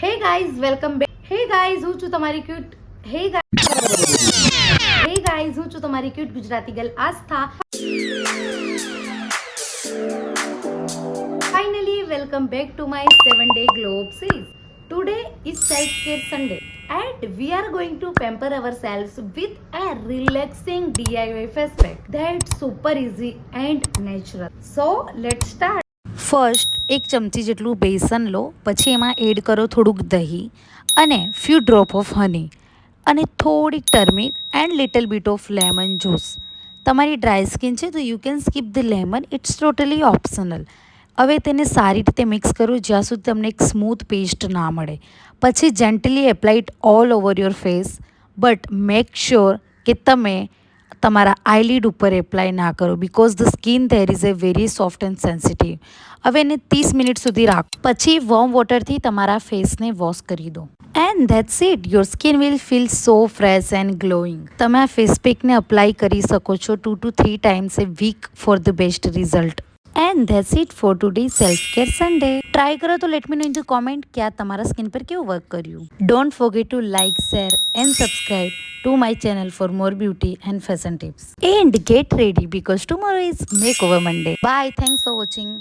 Hey guys, welcome back. Hey guys, હું છું તમારી cute Gujarati girl Aastha. Finally, welcome back to my 7-day glow up series. Today is self-care Sunday and we are going to pamper ourselves with a relaxing DIY face pack that's super easy and natural. So, let's start. First એક ચમચી જેટલું બેસન લો, પછી એમાં add કરો થોડુંક દહીં અને few drop of honey અને થોડીક turmeric and little bit of lemon juice. તમારી ડ્રાય સ્કિન છે તો you can skip the lemon, it's totally optional. હવે તેને સારી રીતે મિક્સ કરો જ્યાં સુધી તમને એક સ્મૂથ પેસ્ટ ના મળે. પછી gently apply it all over your face, but make sure કે તમે તમારા આઈલિડ ઉપર એપ્લાય ના કરો because the skin there is A very soft and sensitive. હવે એને 30 મિનિટ સુધી રાખો, પછી વોર્મ વોટરથી તમારા ફેસને વોશ કરી દો. And that's it, your skin will feel so fresh and glowing. તમે આ ફેસ પેકને અપ્લાય કરી શકો છો 2 to 3 times a week for the best result. And that's it four today self care Sunday. Try કરો તો let me no in the comment કે આ તમારા સ્કિન પર કેવું વર્ક કર્યું. Don't forget two like, share and subscribe to my channel for more beauty and fashion tips. And get ready because tomorrow is Makeover Monday. Bye. Thanks for watching.